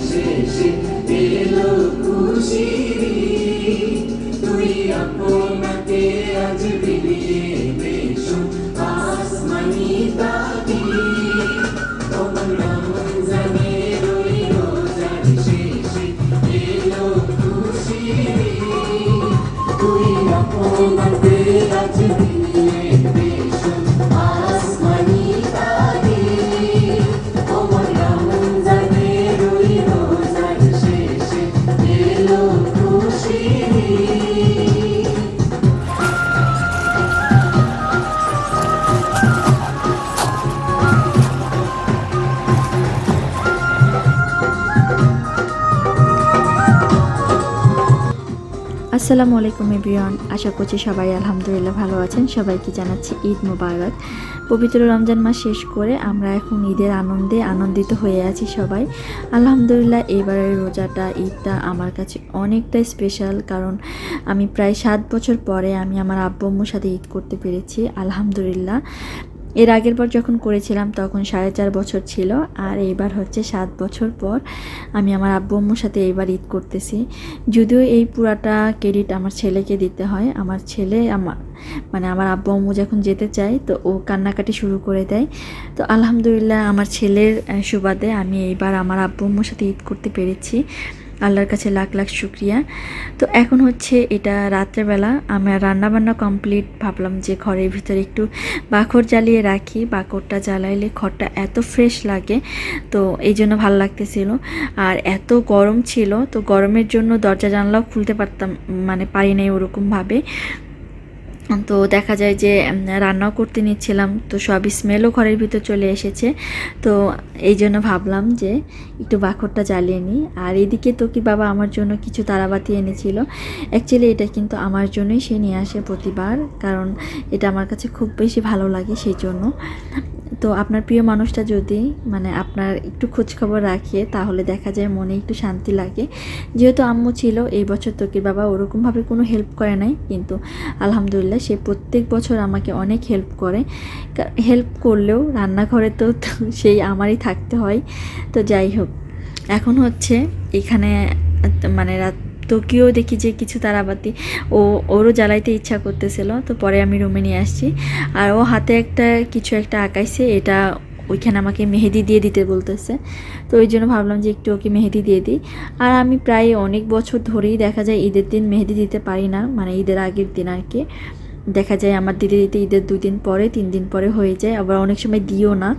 শেষে এলো খুশির ঈদ। তুই আপনাকে আজ বিলিয়ে বেশো আসমানি তাবির। তোমার রমজানের ওই রোজার শেষে এলো খুশির ঈদ। তুই আপনাকে আজ বিলিয়ে বেশো আসমানি তাবির। তোমার রমজানের ওই রোজার শেষে এলো খুশির ঈদ। আসসালামু আলাইকুম এভরিওয়ান, আশা করছি সবাই আলহামদুলিল্লাহ ভালো আছেন। সবাইকে জানাচ্ছি ঈদ মোবারক। পবিত্র রমজান মাস শেষ করে আমরা এখন ঈদের আনন্দে আনন্দিত হয়ে আছি সবাই আলহামদুলিল্লাহ। এবারের রোজাটা ঈদটা আমার কাছে অনেকটা স্পেশাল, কারণ আমি প্রায় 7 বছর পরে আমি আমার আব্বু আম্মুর সাথে ঈদ করতে পেরেছি আলহামদুলিল্লাহ। এর আগের বার যখন করেছিলাম তখন 4.5 বছর ছিল, আর এইবার হচ্ছে 7 বছর পর আমি আমার আব্বু আম্মুর সাথে এইবার ঈদ করতেছি। যদিও এই পুরাটা ক্রেডিট আমার ছেলেকে দিতে হয়। আমার ছেলে আমার আব্বু আম্মু যখন যেতে চায় তো ও কান্নাকাটি শুরু করে দেয়। তো আলহামদুলিল্লাহ আমার ছেলের সুবাদে আমি এইবার আমার আব্বু আম্মুর সাথে ঈদ করতে পেরেছি, আল্লাহর কাছে লাখ লাখ শুক্রিয়া। তো এখন হচ্ছে এটা রাত্রেবেলা, আমার রান্নাবান্না কমপ্লিট। ভাবলাম যে ঘরের ভিতরে একটু বাখর জ্বালিয়ে রাখি, বাখরটা জ্বালাইলে ঘরটা এত ফ্রেশ লাগে, তো এই জন্য ভালো লাগতেছিল। আর এত গরম ছিল, তো গরমের জন্য দরজা জানলাও খুলতে পারি নাই ওরকমভাবে। তো দেখা যায় যে রান্নাও করতে নিচ্ছিলাম, তো সব স্মেলও ঘরের ভিতর চলে এসেছে। তো এই জন্য ভাবলাম যে একটু বাখরটা জ্বালিয়ে নিই। আর এদিকে তো কি বাবা আমার জন্য কিছু তারাবাতি এনেছিল। অ্যাকচুয়ালি এটা কিন্তু আমার জন্যই সে নিয়ে আসে প্রতিবার, কারণ এটা আমার কাছে খুব বেশি ভালো লাগে সেই জন্য। তো আপনার প্রিয় মানুষটা যদি আপনার একটু খোঁজখবর রাখে তাহলে দেখা যায় মনে একটু শান্তি লাগে। যেহেতু আম্মু ছিল এই বছর তকির বাবা ওরকমভাবে কোনো হেল্প করে নাই, কিন্তু আলহামদুলিল্লাহ সে প্রত্যেক বছর আমাকে অনেক হেল্প করে। হেল্প করলেও রান্নাঘরে তো সেই আমারই থাকতে হয়। তো যাই হোক, এখন হচ্ছে এখানে তোকেও দেখি যে কিছু তারাবাতি ওরও জ্বালাইতে ইচ্ছা করতেছিল, তো পরে আমি রুমে নিয়ে আসছি। আর ও হাতে কিছু একটা আঁকাইছে, এটা ওইখানে আমাকে মেহেদি দিয়ে দিতে বলতেছে। তো ওই জন্য ভাবলাম যে একটু ওকে মেহেদি দিয়ে দিই। আর আমি প্রায় অনেক বছর ধরেই দেখা যায় ঈদের দিন মেহেদি দিতে পারি না, ঈদের আগের দিন আর কি। দেখা যায় আমার দিতে দিতে ঈদের 2 দিন পরে 3 দিন পরে হয়ে যায়, আবার অনেক সময় দিও না।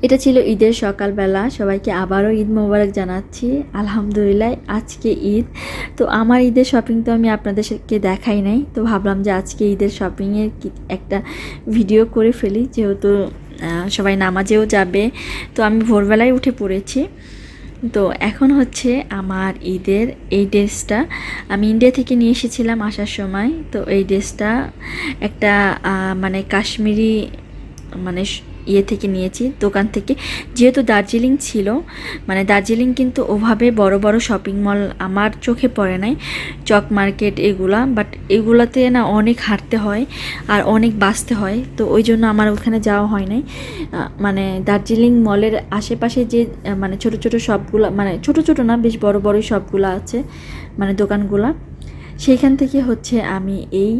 এটা ছিল ঈদের সকালবেলা। সবাইকে আবারও ঈদ মোবারক জানাচ্ছি আলহামদুলিল্লাহ। আজকে ঈদ, তো আমার ঈদের শপিং তো আমি আপনাদেরকে দেখাই নাই, তো ভাবলাম যে আজকে ঈদের শপিংয়ের একটা ভিডিও করে ফেলি, যেহেতু সবাই নামাজেও যাবে। তো আমি ভোরবেলায় উঠে পড়েছি। তো এখন হচ্ছে আমার ঈদের এই ড্রেসটা আমি ইন্ডিয়া থেকে নিয়ে এসেছিলাম আসার সময়। তো এই ড্রেসটা একটা কাশ্মীরি ইয়ে থেকে নিয়েছি, দোকান থেকে। যেহেতু দার্জিলিং ছিল, দার্জিলিং কিন্তু ওভাবে বড় বড় শপিং মল আমার চোখে পড়ে নাই, চক মার্কেট এগুলা, বাট এগুলাতে না অনেক হাঁটতে হয় আর অনেক বাঁচতে হয়, তো ওই জন্য আমার ওখানে যাওয়া হয় নাই। দার্জিলিং মলের আশেপাশে যে ছোট ছোট শপগুলো, ছোট ছোট না বেশ বড় বড়ই শপগুলো আছে, দোকানগুলা, সেইখান থেকে হচ্ছে আমি এই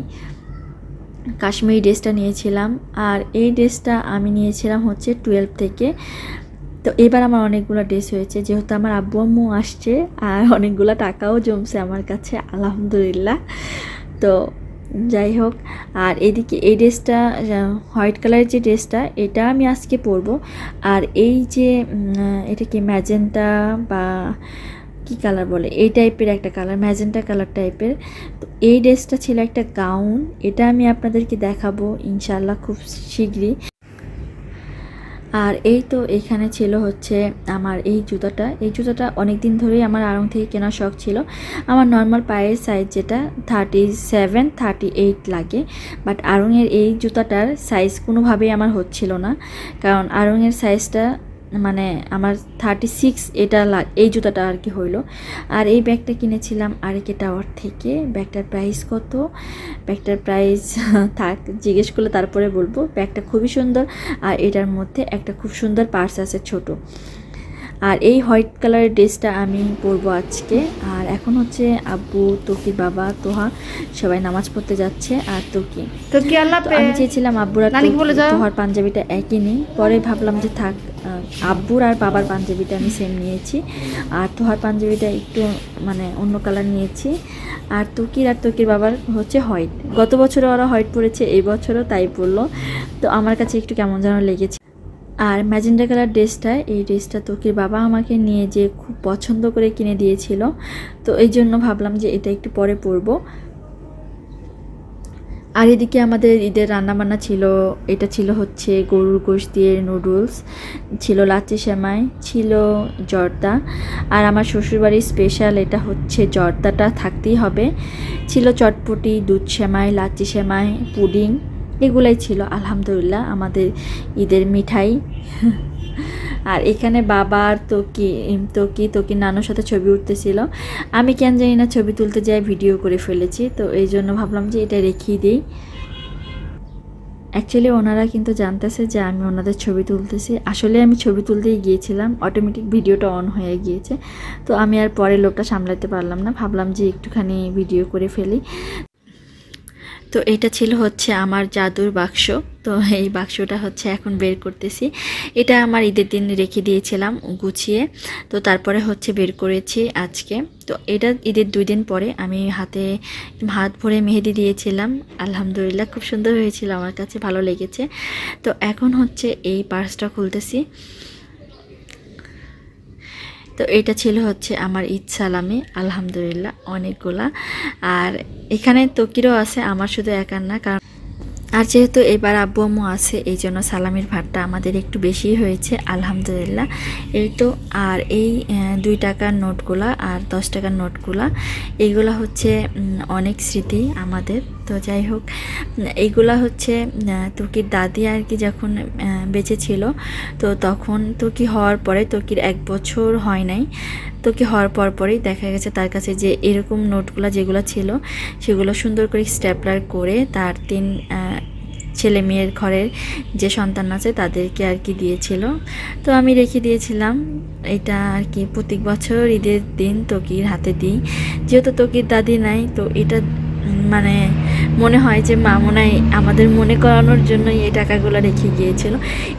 কাশ্মীরি ড্রেসটা নিয়েছিলাম। আর এই ড্রেসটা আমি নিয়েছিলাম হচ্ছে 12 থেকে। তো এবার আমার অনেকগুলো ড্রেস হয়েছে, যেহেতু আমার আব্বু আম্মু আসছে আর অনেকগুলো টাকাও জমছে আমার কাছে আলহামদুলিল্লাহ। তো যাই হোক, আর এদিকে এই ড্রেসটা হোয়াইট কালারের যে ড্রেসটা, এটা আমি আজকে পরবো। আর এই যে এটা কি ম্যাজেন্টা বা কি কালার বলে, এই টাইপের একটা কালার, ম্যাজেন্টা কালার টাইপের। তো এই ড্রেসটা ছিল একটা গাউন, এটা আমি আপনাদেরকে দেখাবো ইনশাআল্লাহ খুব শীঘ্রই। আর এই তো এখানে ছিল হচ্ছে আমার এই জুতাটা অনেক দিন ধরেই আমার আড়ং থেকে কেনার শখ ছিল। আমার নর্মাল পায়ের সাইজ যেটা 37, 38 লাগে, বাট আড়ংয়ের এই জুতাটার সাইজ কোনোভাবেই আমার হচ্ছিল না, কারণ আড়ংয়ের সাইজটা আমার 36 এই জুতাটা আর কি হইলো। আর এই ব্যাগটা কিনেছিলাম আরকে টাওয়ার থেকে। ব্যাগটার প্রাইস কত? ব্যাগটার প্রাইস থাক, জিজ্ঞেস করলে তারপরে বলবো। ব্যাগটা খুবই সুন্দর, আর এটার মধ্যে একটা খুব সুন্দর পার্স আছে ছোট। আর এই হোয়াইট কালারের ড্রেসটা আমি পরবো আজকে। আর এখন হচ্ছে আব্বু, তোকির বাবা, তোহা সবাই নামাজ পড়তে যাচ্ছে। আর তোকি আমি চেয়েছিলাম আব্বুর আর তোহার পাঞ্জাবিটা একই নেই, পরে ভাবলাম যে থাক, আব্বুর আর বাবার পাঞ্জাবিটা আমি সেম নিয়েছি, আর তোহার পাঞ্জাবিটা একটু মানে অন্য কালার নিয়েছি। আর তোকির বাবার হচ্ছে হোয়াইট। গত বছরে ওরা হোয়াইট পরেছে, এই বছরও তাই পরলো। তো আমার কাছে একটু কেমন যেন লেগেছে। আর ম্যাজেন্ডা কালার ড্রেসটা, এই ড্রেসটা তোকির বাবা আমাকে নিয়ে যে খুব পছন্দ করে কিনে দিয়েছিল, তো এই জন্য ভাবলাম যে এটা একটু পরে পরবো। আর এদিকে আমাদের ঈদের রান্নাবান্না ছিল। এটা ছিল হচ্ছে গরুর গোশত দিয়ে নুডলস, ছিল লাচ্ছি সেমাই, ছিল জর্দা। আর আমার শ্বশুরবাড়ির স্পেশাল এটা হচ্ছে জর্দাটা থাকতেই হবে। ছিল চটপটি, দুধ সেমাই, লাচ্ছি সেমাই, পুডিং, এগুলাই ছিল আলহামদুলিল্লাহ আমাদের ঈদের মিঠাই। আর এখানে বাবা আর তোকির নানুর সাথে ছবি উঠতেছিল। আমি কেন জানি না ছবি তুলতে যাই ভিডিও করে ফেলেছি, তো এই জন্য ভাবলাম যে এটা রেখেই দিই। অ্যাকচুয়ালি ওনারা কিন্তু জানতেছে যে আমি ওনাদের ছবি তুলতেছি। আসলে আমি ছবি তুলতেই গিয়েছিলাম, অটোমেটিক ভিডিওটা অন হয়ে গিয়েছে, তো আমি আর পরে লোকটা সামলাতে পারলাম না, ভাবলাম যে একটুখানি ভিডিও করে ফেলি। তো এটা ছিল হচ্ছে আমার জাদুর বাক্স। তো এই বাক্সটা হচ্ছে এখন বের করতেছি। এটা আমার ঈদের দিন রেখে দিয়েছিলাম গুছিয়ে, তো তারপরে হচ্ছে বের করেছি আজকে। তো এটা ঈদের 2 দিন পরে আমি হাত ভরে মেহেদি দিয়েছিলাম। আলহামদুলিল্লাহ খুব সুন্দর হয়েছিল, আমার কাছে ভালো লেগেছে। তো এখন হচ্ছে এই পার্সটা খুলতেছি। তো এটা ছিল হচ্ছে আমার ঈদ সালামি, আলহামদুলিল্লাহ অনেকগুলা। আর এখানে তোকিরও আছে, আমার শুধু একার না, কারণ আর যেহেতু এবার আব্বু আম্মু আছে, এই জন্য সালামির ভাতটা আমাদের একটু বেশি হয়েছে আলহামদুলিল্লাহ। এই তো। আর এই 2 টাকার নোটগুলা আর 10 টাকার নোটগুলা, এইগুলা হচ্ছে অনেক স্মৃতি আমাদের। তো যাই হোক, এইগুলা হচ্ছে তোকির দাদি আর কি যখন বেঁচে ছিল, তো তখন তোকি হওয়ার পরে, তোকির 1 বছর হয় নাই, তোকি হওয়ার পরেই দেখা গেছে তার কাছে যে এরকম নোটগুলো যেগুলো ছিল সেগুলো সুন্দর করে স্ট্যাপলার করে তার 3 ছেলে মেয়ের ঘরের যে সন্তান আছে তাদেরকে আর কি দিয়েছিল। তো আমি রেখে দিয়েছিলাম এটা আর কি, প্রত্যেক বছর ঈদের দিন তোকির হাতে দিই। যেহেতু তোকির দাদি নাই, তো এটা মানে মনে হয় যে মা মনে হয় আমাদের মনে করানোর জন্যই এই টাকাগুলো রেখে গিয়েছিল।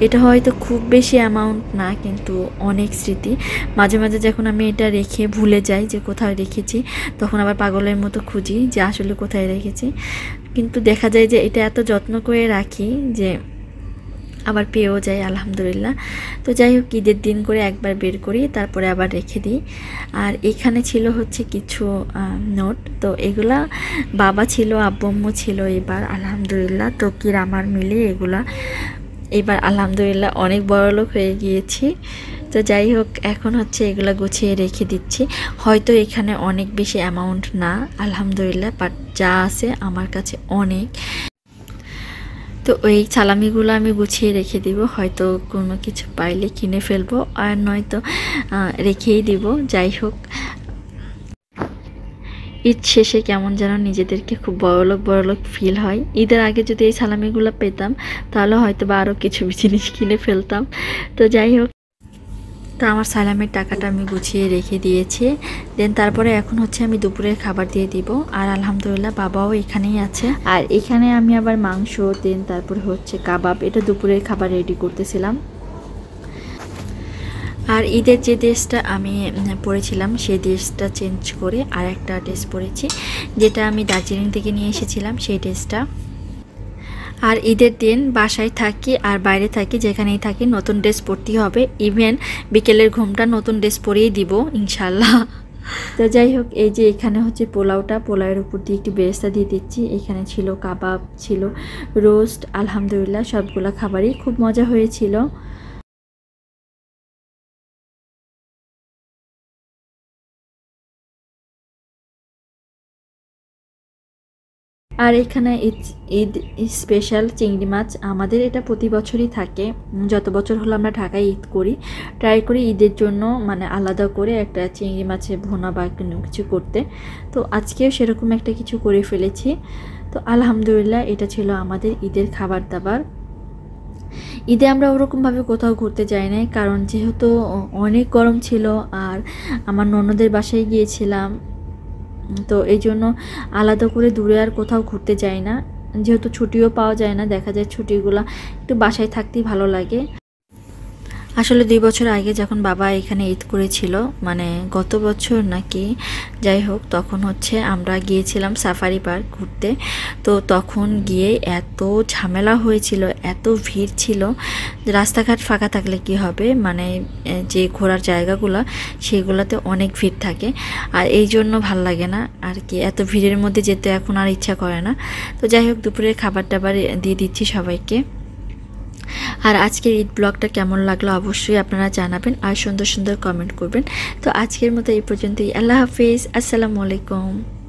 এটা হয়তো খুব বেশি অ্যামাউন্ট না, কিন্তু অনেক স্মৃতি। মাঝে মাঝে যখন আমি এটা রেখে ভুলে যাই যে কোথায় রেখেছি, তখন আবার পাগলের মতো খুঁজি যে আসলে কোথায় রেখেছি, কিন্তু দেখা যায় যে এটা এত যত্ন করে রাখি যে আবার পেয়েও যায় আলহামদুলিল্লাহ। তো যাই হোক, ঈদের দিন করে একবার বের করি, তারপরে আবার রেখে দিই। আর এখানে ছিল হচ্ছে কিছু নোট, তো এগুলা বাবা ছিল, আব্বু আম্মু ছিল, এবার আলহামদুলিল্লাহ তোকির আমার মিলে এগুলা এবার আলহামদুলিল্লাহ অনেক বড়লোক হয়ে গিয়েছি। তো যাই হোক, এখন হচ্ছে এগুলা গুছিয়ে রেখে দিচ্ছি। হয়তো এখানে অনেক বেশি অ্যামাউন্ট না আলহামদুলিল্লাহ, বাট যা আছে আমার কাছে অনেক। তো ওই সালামিগুলো আমি গুছিয়ে রেখে দিব, হয়তো কোনো কিছু পাইলে কিনে ফেলবো, আর নয়তো রেখেই দিব। যাই হোক, ঈদ শেষে কেমন যেন নিজেদেরকে খুব বড়লোক ফিল হয়। ঈদের আগে যদি এই সালামিগুলো পেতাম তাহলে হয়তো বা আরও কিছু জিনিস কিনে ফেলতাম। তো যাই হোক, তো আমার সালামের টাকাটা আমি গুছিয়ে রেখে দিয়েছি। দেন তারপরে এখন হচ্ছে আমি দুপুরের খাবার দিয়ে দিব। আর আলহামদুলিল্লাহ বাবাও এখানেই আছে। আর এখানে আমি আবার মাংস, দেন তারপরে হচ্ছে কাবাব, এটা দুপুরের খাবার রেডি করতেছিলাম। আর ঈদের যে ড্রেসটা আমি পরেছিলাম সেই ড্রেসটা চেঞ্জ করে আর একটা ড্রেস পরেছি, যেটা আমি দার্জিলিং থেকে নিয়ে এসেছিলাম সেই ড্রেসটা। আর ঈদের দিন বাসায় থাকি আর বাইরে থাকি, যেখানেই থাকি নতুন ড্রেস পরতেই হবে। ইভেন বিকেলের ঘুমটা নতুন ড্রেস পরেই দিব ইনশাল্লাহ। তো যাই হোক, এই যে এখানে হচ্ছে পোলাওয়ের উপর দিয়ে একটু বেরেস্তা দিয়ে দিচ্ছি। এখানে ছিল কাবাব, ছিল রোস্ট, আলহামদুলিল্লাহ সবগুলো খাবারই খুব মজা হয়েছিল। আর এখানে ঈদ স্পেশাল চিংড়ি মাছ, আমাদের এটা প্রতি বছরই থাকে। যত বছর হলো আমরা ঢাকায় ঈদ করি, ট্রাই করি ঈদের জন্য মানে আলাদা করে একটা চিংড়ি মাছের ভুনা বা কোনো কিছু করতে। তো আজকেও সেরকম একটা কিছু করে ফেলেছি। তো আলহামদুলিল্লাহ এটা ছিল আমাদের ঈদের খাবার দাবার। ঈদে আমরা ওরকমভাবে কোথাও ঘুরতে যাই নাই, কারণ যেহেতু অনেক গরম ছিল আর আমার ননদের বাসায় গিয়েছিলাম, তো এই জন্য আলাদা করে দূরে আর কোথাও ঘুরতে যাই না। যেহেতু ছুটিও পাওয়া যায় না, দেখা যায় ছুটিগুলো একটু বাসায় থাকতেই ভালো লাগে। আসলে 2 বছর আগে যখন বাবা এখানে ঈদ করেছিল, মানে গত বছর নাকি, যাই হোক, তখন হচ্ছে আমরা গিয়েছিলাম সাফারি পার্ক ঘুরতে। তো তখন গিয়ে এত ঝামেলা হয়েছিল, এত ভিড় ছিল। রাস্তাঘাট ফাঁকা থাকলে কি হবে, মানে যে ঘোরার জায়গাগুলো সেগুলোতে অনেক ভিড় থাকে, আর এই জন্য ভাল লাগে না আর কি, এত ভিড়ের মধ্যে যেতে এখন আর ইচ্ছা করে না। তো যাই হোক, দুপুরের খাবার টাবার দিয়ে দিচ্ছি সবাইকে। আর আজকের ঈদ ব্লগটা কেমন লাগলো অবশ্যই আপনারা জানাবেন আর সুন্দর সুন্দর কমেন্ট করবেন। তো আজকের মতো এই পর্যন্তই। আল্লাহ হাফিজ, আসসালামু আলাইকুম।